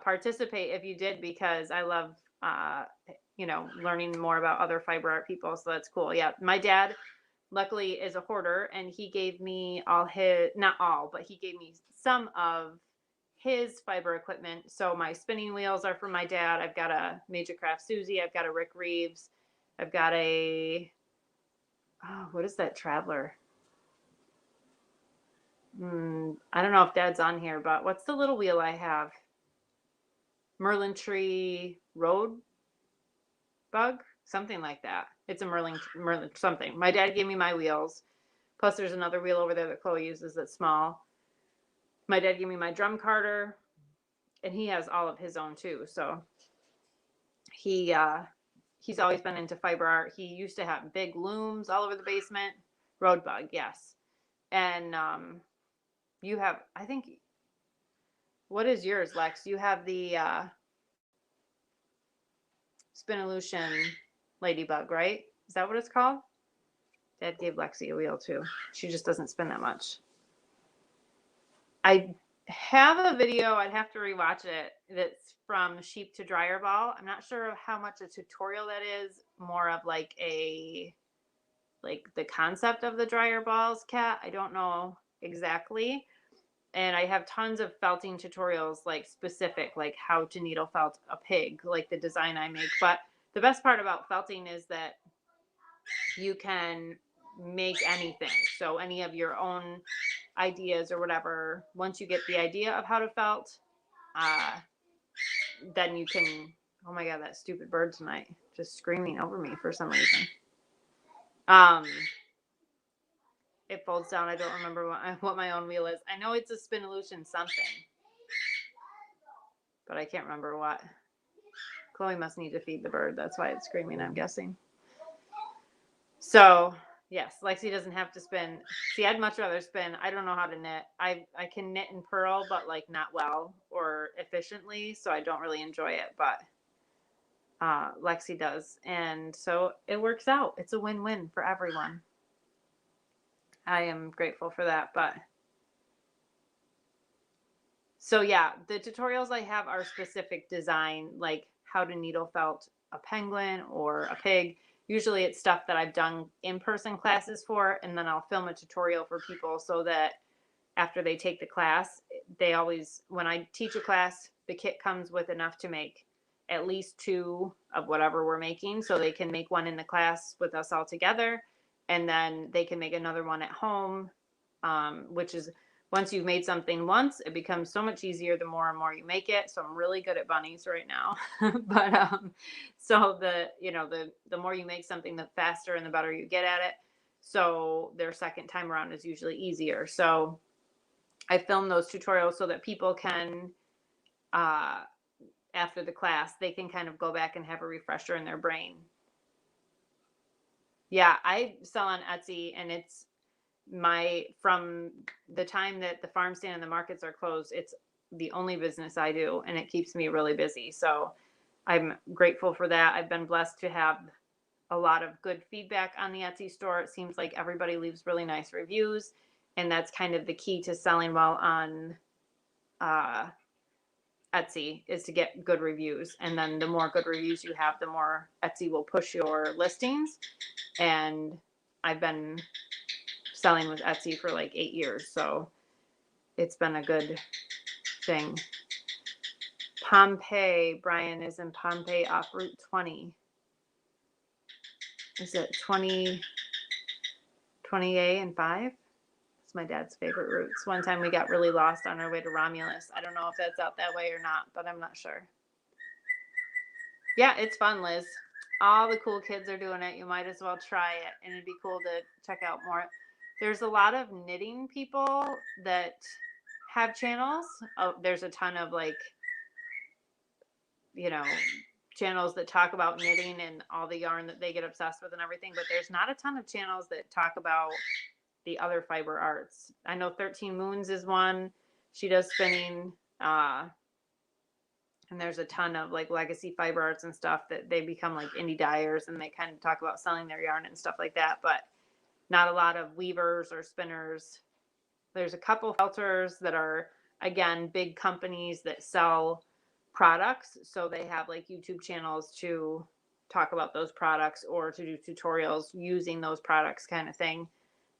participate if you did, because I love learning more about other fiber art people. So that's cool. Yeah, my dad luckily is a hoarder, and he gave me he gave me some of his fiber equipment. So my spinning wheels are from my dad. I've got a Major Craft Susie. I've got a Rick Reeves. I've got a Oh, what is that Traveler? I don't know if Dad's on here, but what's the little wheel I have? Merlin Tree Road Bug? Something like that. It's a Merlin something. My dad gave me my wheels. Plus there's another wheel over there that Chloe uses that's small. My dad gave me my drum carter, and he has all of his own too. So he's always been into fiber art. He used to have big looms all over the basement. Road Bug, yes. And you have, I think, what is yours, Lex? You have the Spinolution Ladybug, right? Is that what it's called? Dad gave Lexi a wheel too. She just doesn't spin that much. I have a video, I'd have to rewatch it, that's from sheep to dryer ball. I'm not sure how much a tutorial that is, more of like the concept of the dryer balls, Kat. I don't know exactly. And I have tons of felting tutorials, like specific, like how to needle felt a pig, like the design I make. But the best part about felting is that you can make anything. So any of your own ideas or whatever, once you get the idea of how to felt, then you can, oh my God, that stupid bird tonight, just screaming over me for some reason. It folds down. I don't remember what my own wheel is. I know it's a Spinolution something, but I can't remember what. Chloe must need to feed the bird. That's why it's screaming, I'm guessing. So, yes, Lexi doesn't have to spin. See, I'd much rather spin. I don't know how to knit. I can knit and purl, but like not well or efficiently, so I don't really enjoy it, but Lexi does. And so it works out. It's a win-win for everyone. I am grateful for that, but so yeah, the tutorials I have are specific design, like how to needle felt a penguin or a pig. Usually it's stuff that I've done in-person classes for, and then I'll film a tutorial for people so that after they take the class, they always, when I teach a class, the kit comes with enough to make at least 2 of whatever we're making, so they can make one in the class with us all together, and then they can make another one at home, which is, once you've made something once, it becomes so much easier the more and more you make it. So I'm really good at bunnies right now. But so the more you make something, the faster and the better you get at it. So their second time around is usually easier. So I film those tutorials so that people can, after the class, they can kind of go back and have a refresher in their brain. Yeah, I sell on Etsy, and it's from the time that the farm stand and the markets are closed, it's the only business I do, and it keeps me really busy. So I'm grateful for that. I've been blessed to have a lot of good feedback on the Etsy store. It seems like everybody leaves really nice reviews, and that's kind of the key to selling well on Etsy, is to get good reviews. And then the more good reviews you have, the more Etsy will push your listings. And I've been selling with Etsy for like 8 years, so it's been a good thing. Pompeii, Brian is in Pompeii off Route 20. Is it 20A and 5? It's my dad's favorite routes. One time we got really lost on our way to Romulus. I don't know if that's out that way or not, but I'm not sure. Yeah, it's fun, Liz. All the cool kids are doing it. You might as well try it, and it'd be cool to check out more. There's a lot of knitting people that have channels. Oh, there's a ton of channels that talk about knitting and all the yarn that they get obsessed with and everything, but there's not a ton of channels that talk about the other fiber arts. I know 13 Moons is one. She does spinning. And there's a ton of like legacy fiber arts and stuff that they become like indie dyers, and they kind of talk about selling their yarn and stuff like that, but not a lot of weavers or spinners. There's a couple felters that are, again, big companies that sell products. So they have like YouTube channels to talk about those products or to do tutorials using those products, kind of thing,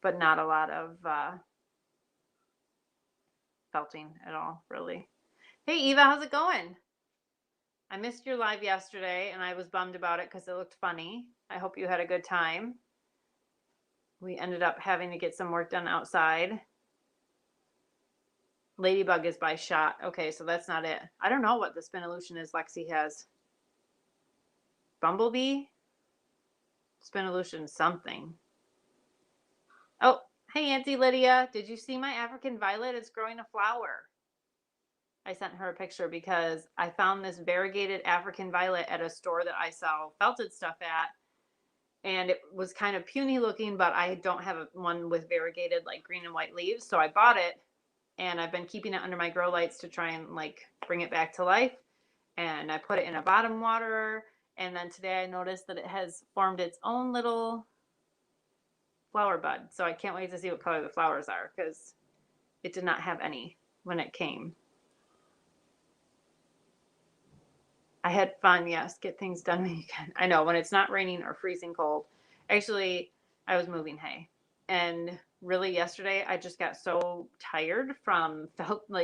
but not a lot of felting at all, really. Hey, Eva, how's it going? I missed your live yesterday, and I was bummed about it because it looked funny. I hope you had a good time. we ended up having to get some work done outside. Ladybug is by Shot. Okay, so that's not it. I don't know what the Spinolution is Lexi has. Bumblebee? Spinolution something. Oh, hey Auntie Lydia. Did you see my African violet? It's growing a flower. I sent her a picture because I found this variegated African violet at a store that I sell felted stuff at. And it was kind of puny looking, but I don't have one with variegated like green and white leaves. So I bought it and I've been keeping it under my grow lights to try and like bring it back to life. And I put it in a bottom waterer. And then today I noticed that it has formed its own little flower bud. So I can't wait to see what color the flowers are because it did not have any when it came. I had fun, yes. Get things done when you can. I know, when it's not raining or freezing cold. Actually, I was moving hay. And really yesterday, I just got so tired from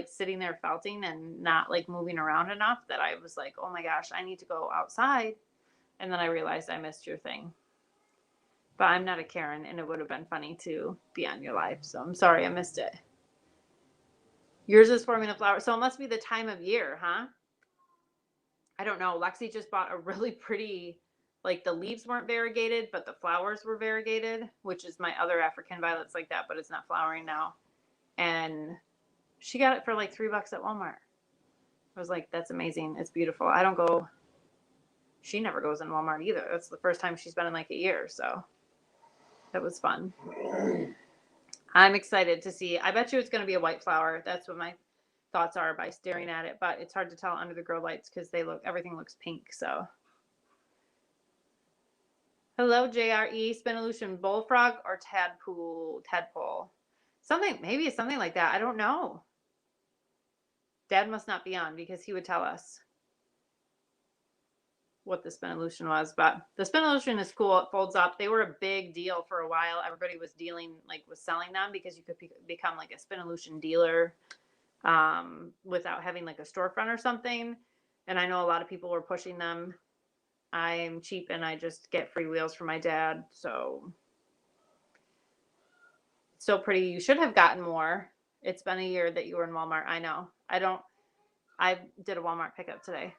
sitting there felting and not like moving around enough that I was like, oh my gosh, I need to go outside. And then I realized I missed your thing. But I'm not a Karen, and it would have been funny to be on your live. So I'm sorry I missed it. Yours is forming a flower. So it must be the time of year, huh? I don't know. Lexi just bought a really pretty, like the leaves weren't variegated, but the flowers were variegated, which is my other African violets like that, but it's not flowering now. And she got it for like $3 at Walmart. I was like, that's amazing. It's beautiful. I don't go, she never goes in Walmart either. That's the first time she's been in like a year. So that was fun. I'm excited to see. I bet you it's going to be a white flower. That's what my thoughts are by staring at it, but it's hard to tell under the grow lights because everything looks pink. So hello, JRE, Spinolution bullfrog or tadpole, maybe it's something like that. I don't know. Dad must not be on because he would tell us what the Spinolution was, but the Spinolution is cool. It folds up. They were a big deal for a while. Everybody was selling them because you could become like a Spinolution dealer without having like a storefront or something. And I know a lot of people were pushing them. I'm cheap and I just get free wheels from my dad. So pretty. You should have gotten more. It's been a year that you were in Walmart. I know. I did a Walmart pickup today.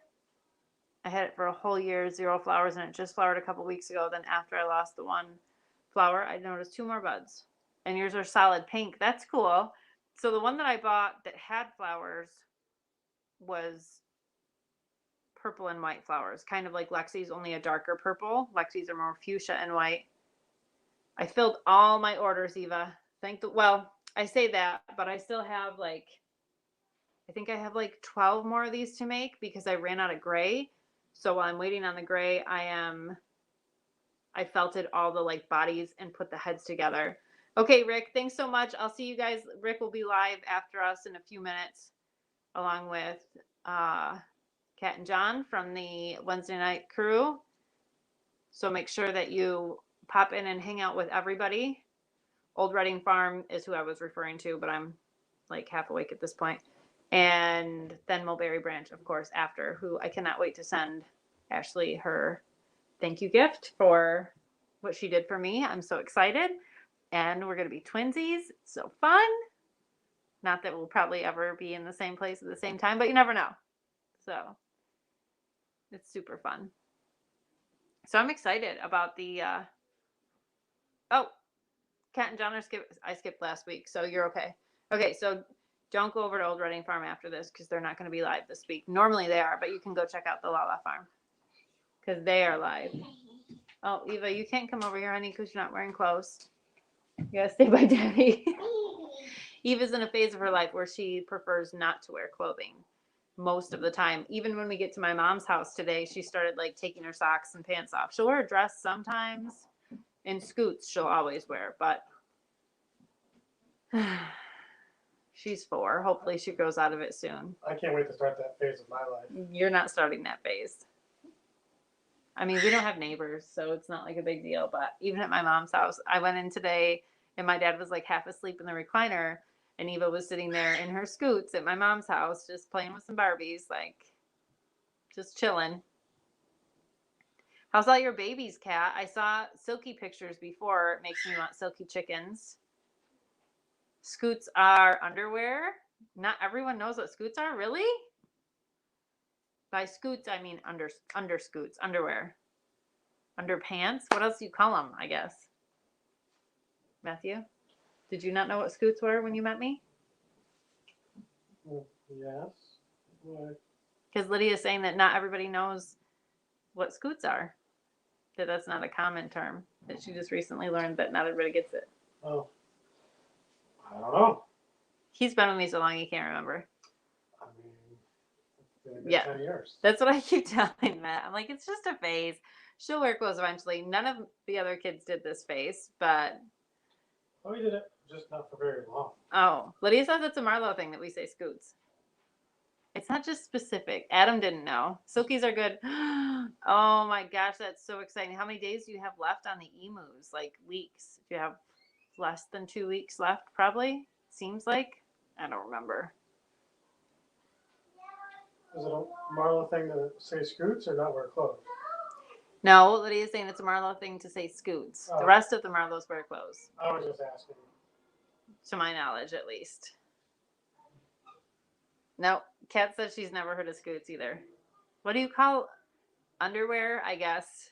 I had it for a whole year, 0 flowers, and it just flowered a couple weeks ago. Then after I lost the one flower, I noticed 2 more buds. And yours are solid pink. That's cool. So the one that I bought that had flowers was purple and white flowers, kind of like Lexi's, only a darker purple. Lexi's are more fuchsia and white. I filled all my orders, Eva. I say that, but I still have I think I have 12 more of these to make because I ran out of gray. So while I'm waiting on the gray, I felted all the bodies and put the heads together. Okay, Rick, thanks so much. I'll see you guys. Rick will be live after us in a few minutes, along with Kat and John from the Wednesday night crew. So make sure that you pop in and hang out with everybody. Old Reading Farm is who I was referring to, but I'm half awake at this point. And then Mulberry Branch, of course, after, who I cannot wait to send Ashley her thank you gift for what she did for me. I'm so excited. And we're going to be twinsies. So fun. Not that we'll probably ever be in the same place at the same time, but you never know. So it's super fun. So I'm excited about the, Kat and John I skipped last week, so you're okay. Okay, so don't go over to Old Reading Farm after this because they're not going to be live this week. Normally they are, but you can go check out the Lala Farm because they are live. Oh, Eva, you can't come over here, honey, because you're not wearing clothes. You gotta stay by Daddy. Eva's in a phase of her life where she prefers not to wear clothing most of the time. Even when we get to my mom's house today, she started taking her socks and pants off. She'll wear a dress sometimes. And scoots she'll always wear, but she's 4. Hopefully she grows out of it soon. I can't wait to start that phase of my life. You're not starting that phase. I mean, we don't have neighbors, so it's not a big deal. But even at my mom's house, I went in today and my dad was half asleep in the recliner and Eva was sitting there in her scoots at my mom's house, just playing with some Barbies, just chilling. How's all your babies, Kat? I saw Silky pictures before. It makes me want Silky chickens. Scoots are underwear. Not everyone knows what scoots are, really? By scoots, I mean under scoots, underwear. Underpants? What else do you call them, I guess? Matthew? Did you not know what scoots were when you met me? Yes. What? Because Lydia's saying that not everybody knows what scoots are. That's not a common term. That she just recently learned that not everybody gets it. Oh. I don't know. He's been with me so long he can't remember. I mean, it's been a good Yeah. 10 years. That's what I keep telling Matt. I'm like, it's just a phase. She'll wear clothes eventually. None of the other kids did this phase, but Oh, we did it, just not for very long. oh, Lydia says it's a Marlo thing that we say scoots. It's not just specific. Adam didn't know. Silkies are good. Oh my gosh, that's so exciting. How many days do you have left on the emus? Like weeks? Do you have less than 2 weeks left, probably? Seems like. I don't remember. Is it a Marla thing to say scoots or not wear clothes? No, Lydia's saying it's a Marlo thing to say scoots. The Oh. rest of the Marlos wear clothes, I was just asking. to my knowledge at least. No, Kat says she's never heard of scoots either. What do you call underwear? I guess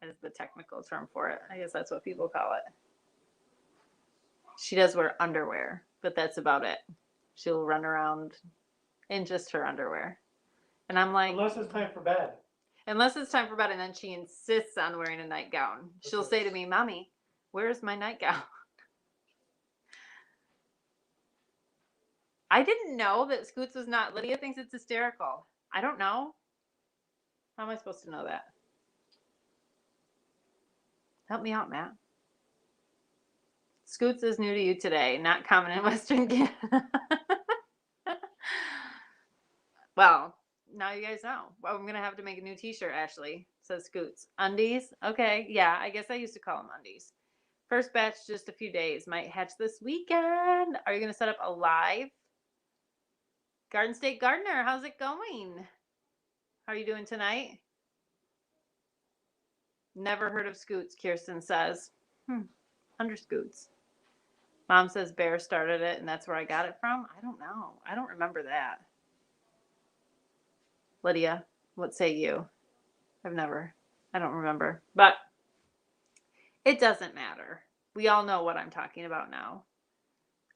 is the technical term for it. I guess that's what people call it. She does wear underwear, but that's about it. She'll run around in just her underwear. And I'm like, Unless it's time for bed. unless it's time for bed, and then she insists on wearing a nightgown. She'll say to me, Mommy, where's my nightgown? I didn't know that Scoots was not. Lydia thinks it's hysterical. I don't know. How am I supposed to know that? Help me out, Matt. Scoots is new to you today, not common in Western Canada. Well, now you guys know. Well, I'm going to have to make a new t-shirt, Ashley. Says Scoots. Undies? Okay. Yeah, I guess I used to call them undies. First batch, just a few days. Might hatch this weekend. Are you going to set up a live? Garden State Gardener, how's it going? How are you doing tonight? Never heard of Scoots, Kirsten says. Under Scoots. Mom says Bear started it and that's where I got it from. I don't know. I don't remember that. Lydia, what say you? I don't remember. But it doesn't matter. We all know what I'm talking about now.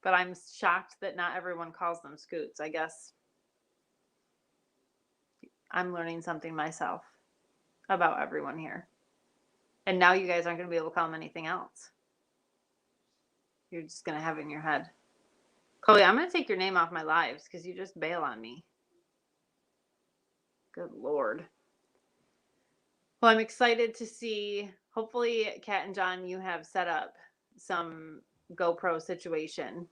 But I'm shocked that not everyone calls them Scoots. I guess I'm learning something myself about everyone here. And now you guys aren't going to be able to call them anything else. You're just going to have it in your head. Chloe, I'm going to take your name off my lives because you just bail on me. Good Lord. Well, I'm excited to see, hopefully, Kat and John, you have set up some GoPro situation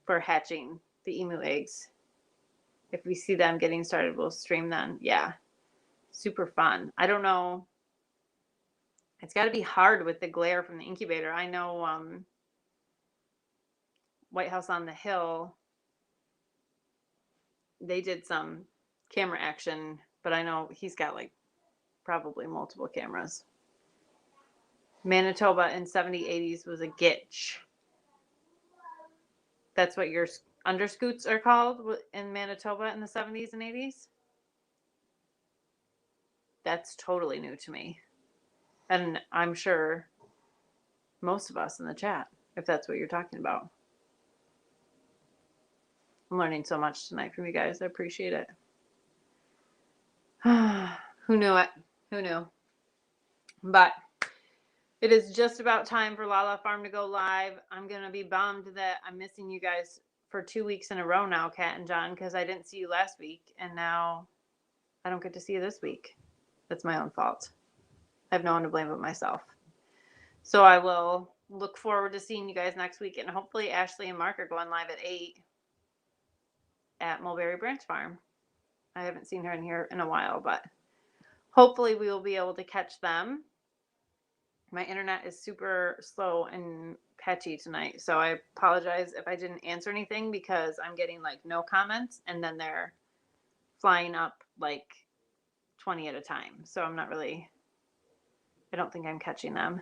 for hatching the emu eggs. If we see them getting started, we'll stream them. Yeah. Super fun. I don't know. It's got to be hard with the glare from the incubator. I know White House on the Hill, they did some camera action, but I know he's got like probably multiple cameras. Manitoba in 70s, 80s was a gitch. That's what your underscoots are called in Manitoba in the 70s and 80s? That's totally new to me. And I'm sure most of us in the chat, if that's what you're talking about. I'm learning so much tonight from you guys. I appreciate it. Who knew it? Who knew? But it is just about time for Lala Farm to go live. I'm going to be bummed that I'm missing you guys for 2 weeks in a row now, Kat and John, because I didn't see you last week. And now I don't get to see you this week. That's my own fault. I have no one to blame but myself. So I will look forward to seeing you guys next week. And hopefully Ashley and Mark are going live at 8 at Mulberry Branch Farm. I haven't seen her in here in a while, but hopefully we will be able to catch them. My internet is super slow and patchy tonight, so I apologize if I didn't answer anything because I'm getting like no comments and then they're flying up like 20 at a time. So I'm not really I don't think I'm catching them.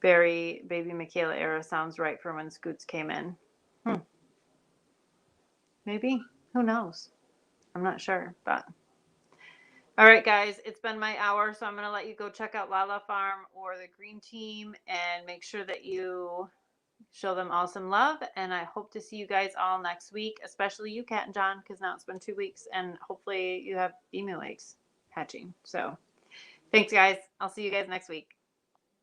Barry, baby Michaela era sounds right for when Scoots came in. Maybe. Who knows? I'm not sure, but. All right, guys, it's been my hour, so I'm going to let you go check out Lala Farm or the Green Team and make sure that you show them all some love. And I hope to see you guys all next week, especially you, Kat and John, because now it's been 2 weeks and hopefully you have emu eggs hatching. So thanks, guys. I'll see you guys next week.